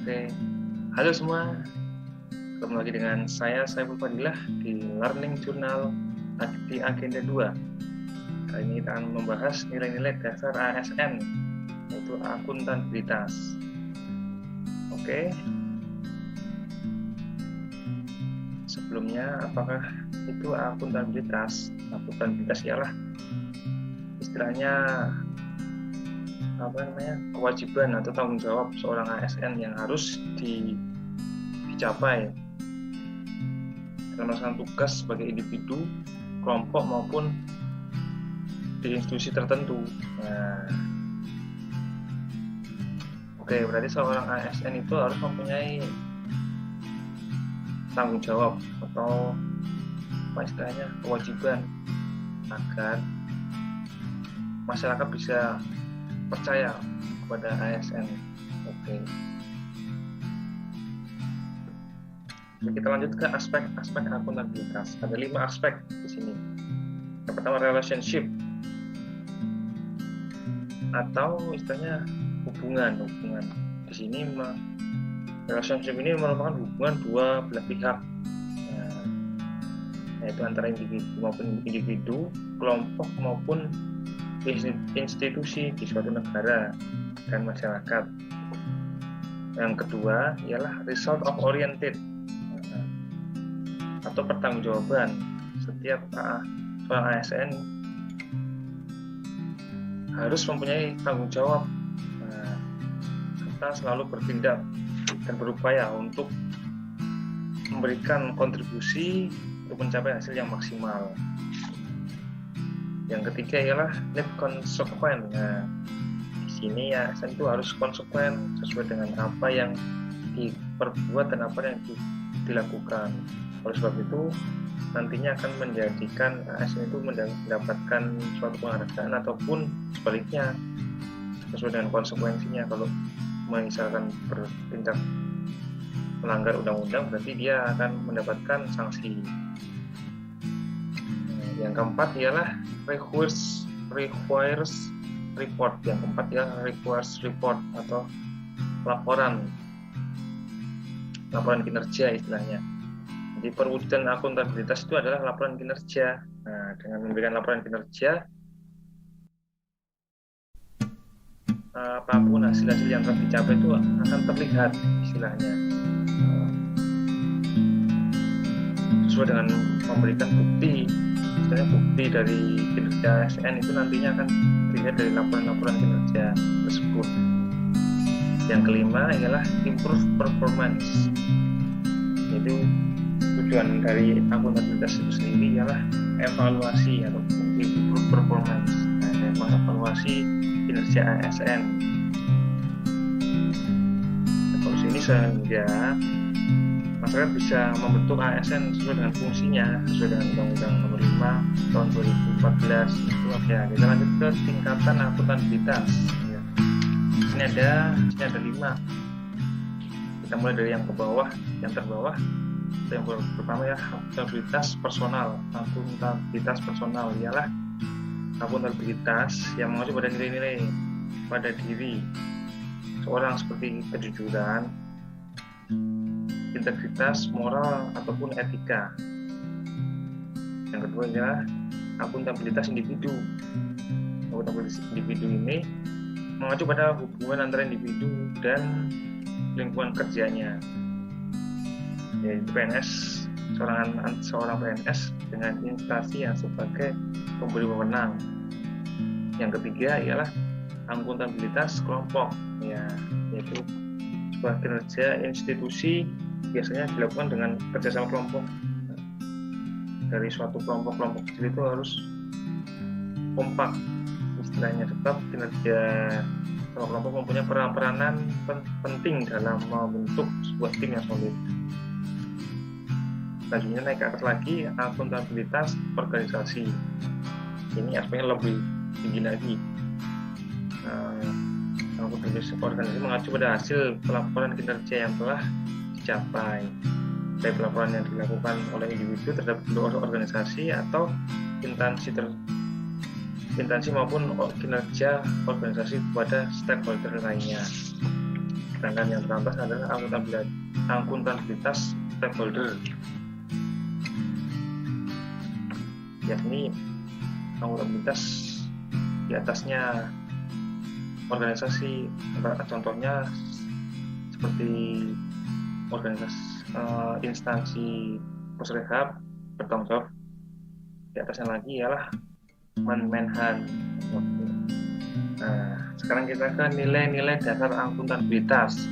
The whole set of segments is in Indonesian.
Oke, halo semua. Ketemu lagi dengan saya Saiful Fadilah di Learning Journal di Agenda 2. Kali ini kita akan membahas nilai-nilai dasar ASN, yaitu akuntabilitas. Oke. Sebelumnya, apakah itu akuntabilitas? Akuntabilitas ialah istilahnya kewajiban atau tanggung jawab seorang ASN yang harus dicapai dalam melaksanakan tugas sebagai individu, kelompok maupun di institusi tertentu. Berarti seorang ASN itu harus mempunyai tanggung jawab atau istilahnya kewajiban agar masyarakat bisa percaya kepada ASN. Kita lanjut ke aspek akuntabilitas. Ada 5 aspek di sini. Yang pertama relationship atau istilahnya hubungan. Di sini relationship ini merupakan hubungan dua belah pihak, yaitu antara individu, kelompok maupun institusi di suatu negara dan masyarakat. Yang kedua ialah result of oriented atau pertanggungjawaban. Setiap seorang ASN harus mempunyai tanggung jawab serta selalu bertindak dan berupaya untuk memberikan kontribusi untuk mencapai hasil yang maksimal. Yang ketiga ialah need konsekuen. Di sini ASN itu harus konsekuen sesuai dengan apa yang diperbuat dan apa yang dilakukan. Oleh sebab itu, nantinya akan menjadikan ASN itu mendapatkan suatu penghargaan ataupun sebaliknya sesuai dengan konsekuensinya. Kalau misalkan bertindak melanggar undang-undang, berarti dia akan mendapatkan sanksi. Yang keempat ialah requires report. Yang keempat ialah requires report atau laporan kinerja istilahnya. Jadi perwujudan akuntabilitas itu adalah laporan kinerja. Dengan memberikan laporan kinerja, apapun hasil-hasil yang telah dicapai itu akan terlihat istilahnya, sesuai dengan memberikan bukti dari kinerja ASN itu nantinya akan dilihat dari laporan-laporan kinerja tersebut. Yang kelima ialah improve performance. Yaitu tujuan dari akuntabilitas itu sendiri ialah evaluasi atau improve performance, mengevaluasi kinerja ASN. Evaluasi ini sehingga masyarakat bisa membentuk ASN sesuai dengan fungsinya, sesuai dengan Undang-Undang Nomor 5 tahun 2014 itu ada. Kita lanjut ke tingkatan akuntabilitas. Ini ada 5. Kita mulai dari yang terbawah. Yang pertama ya akuntabilitas personal. Akuntabilitas personal ialah akuntabilitas yang mengacu pada nilai-nilai pada diri seorang seperti kejujuran, integritas, moral ataupun etika. Yang kedua adalah akuntabilitas individu. Akuntabilitas individu ini mengacu pada hubungan antara individu dan lingkungan kerjanya, yaitu PNS, seorang PNS dengan instansi yang sebagai pemberi wewenang. Yang ketiga ialah akuntabilitas kelompok, yaitu sebuah kinerja institusi biasanya dilakukan dengan kerjasama kelompok. Dari suatu kelompok kecil itu harus kompak istilahnya, sebab kinerja kelompok mempunyai peranan penting dalam membentuk sebuah tim yang solid. Selanjutnya naik ke atas lagi, akuntabilitas organisasi. Ini aspeknya lebih tinggi lagi. Akuntabilitas organisasi mengacu pada hasil pelaporan kinerja yang telah dicapai, baik pelaporan yang dilakukan oleh individu terhadap organisasi atau instansi maupun kinerja organisasi kepada stakeholder lainnya. Sedangkan yang teratas adalah akuntabilitas stakeholder, yakni akuntabilitas di atasnya organisasi. Contohnya seperti organisasi instansi Pusrehab bertanggung jawab. Di atasnya lagi ialah Menhan. Nah, sekarang kita ke nilai-nilai dasar akuntabilitas.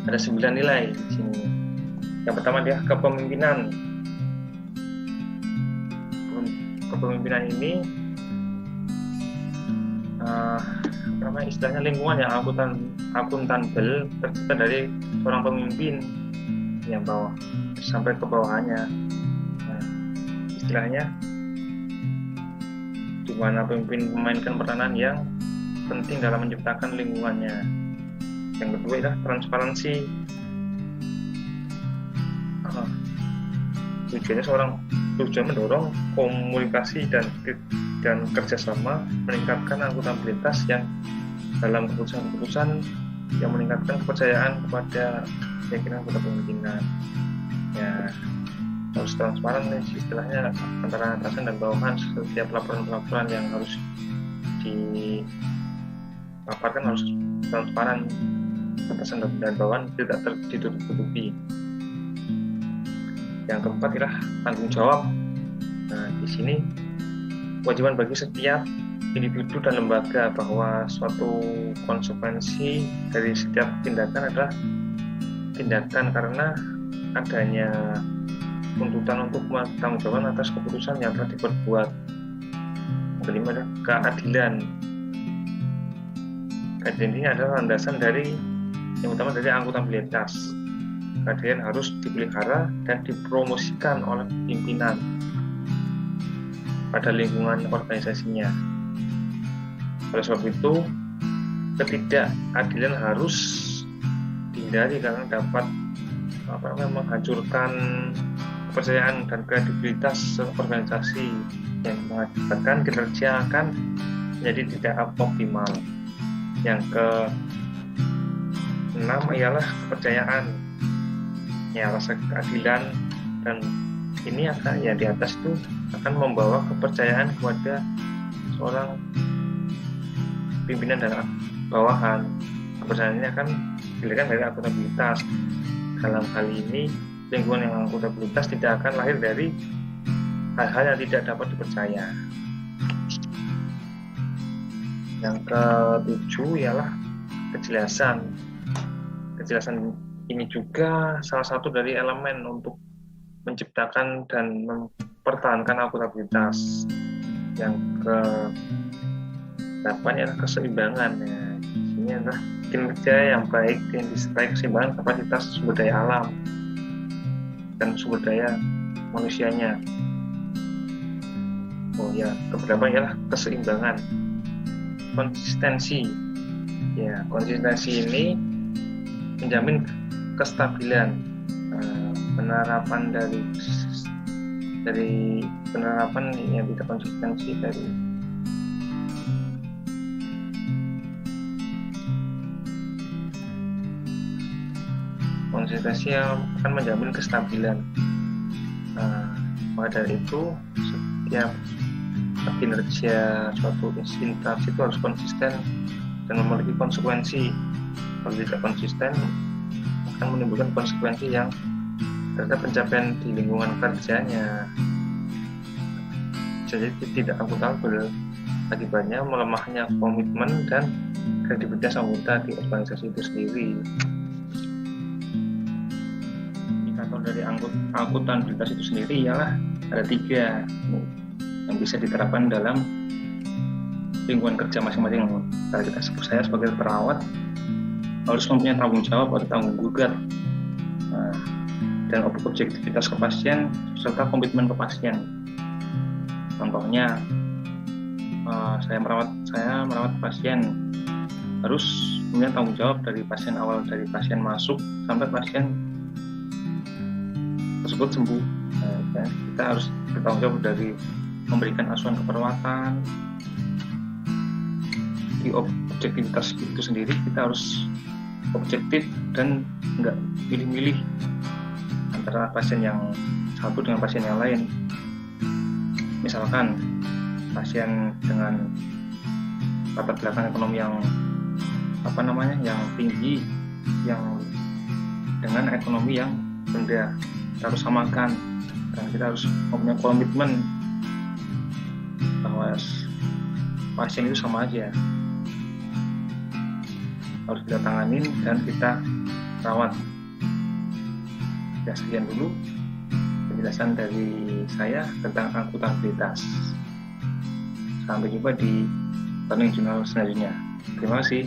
Ada 9 nilai di sini. Yang pertama dia kepemimpinan. Kepemimpinan ini istilahnya lingkungan yang akuntabel tercipta dari seorang pemimpin yang bawah sampai ke bawahannya. Nah, istilahnya di mana pemimpin memainkan peranan yang penting dalam menciptakan lingkungannya. Yang kedua adalah transparansi. Tujuan mendorong komunikasi dan kerjasama, meningkatkan akuntabilitas yang dalam keputusan-keputusan yang meningkatkan kepercayaan kepada keyakinan pada pemimpinan. Ya, harus transparan nih istilahnya antara atasan dan bawahan. Setiap laporan-laporan yang harus dipaparkan harus transparan, atasan dan bawahan tidak ditutup-tutupi. Yang keempat adalah tanggung jawab. Nah, di sini kewajiban bagi setiap individu dan lembaga bahwa suatu konsekuensi dari setiap tindakan adalah tindakan karena adanya tuntutan untuk bertanggung jawab atas keputusan yang telah diperbuat. Yang kelima adalah keadilan. Keadilan ini adalah landasan yang utama dari akuntabilitas. Keadilan harus dipelihara dan dipromosikan oleh pimpinan pada lingkungan organisasinya. Oleh sebab itu, ketidakadilan harus dihindari karena dapat menghancurkan kepercayaan dan kredibilitas organisasi yang mengakibatkan kinerja akan menjadi tidak optimal. Yang ke-6 ialah kepercayaan, ya, rasa keadilan, dan ini akan di atas itu akan membawa kepercayaan kepada seorang pimpinan dan bawahan. Kepercayaan ini akan dilihat dari akuntabilitas. Dalam hal ini, lingkungan yang akuntabilitas tidak akan lahir dari hal-hal yang tidak dapat dipercaya. Yang ke-7 ialah kejelasan. Kejelasan ini juga salah satu dari elemen untuk menciptakan dan mempertahankan akuntabilitas. Yang ke-8 adalah keseimbangan. Ya, ini adalah kinerja yang baik yang disertai keseimbangan kapasitas sumber daya alam dan sumber daya manusianya. Keberapa ialah keseimbangan. Konsistensi. Ya, konsistensi ini menjamin kestabilan penerapan dari penerapan yang tidak konsistensi dari konsistensi yang akan menjamin kestabilan. Maka dari itu setiap kinerja suatu instansi itu harus konsisten dan memiliki konsekuensi. Kalau tidak konsisten akan menimbulkan konsekuensi yang terhadap pencapaian di lingkungan kerjanya. Jadi tidak akuntabel, akibatnya melemahnya komitmen dan kredibilitas anggota di organisasi itu sendiri. Indikator dari akuntabilitas itu sendiri ialah ada 3 yang bisa diterapkan dalam lingkungan kerja masing-masing. Saya sebagai perawat harus mempunyai tanggung jawab atau tanggung gugat dan objektivitas ke pasien serta komitmen ke pasien. Contohnya, saya merawat pasien harus punya tanggung jawab dari pasien awal, dari pasien masuk sampai pasien tersebut sembuh. Kita harus bertanggung jawab dari memberikan asuhan keperawatan. Di objektivitas itu sendiri kita harus objektif dan nggak milih-milih antara pasien yang satu dengan pasien yang lain. Misalkan pasien dengan latar belakang ekonomi yang yang tinggi, yang dengan ekonomi yang rendah, kita harus samakan, dan kita harus mempunyai komitmen bahwa pasien itu sama aja, harus kita tanganin dan kita rawat. Ya, sekian dulu penjelasan dari saya tentang akuntabilitas. Sampai jumpa di Learning Journal selanjutnya. Terima kasih.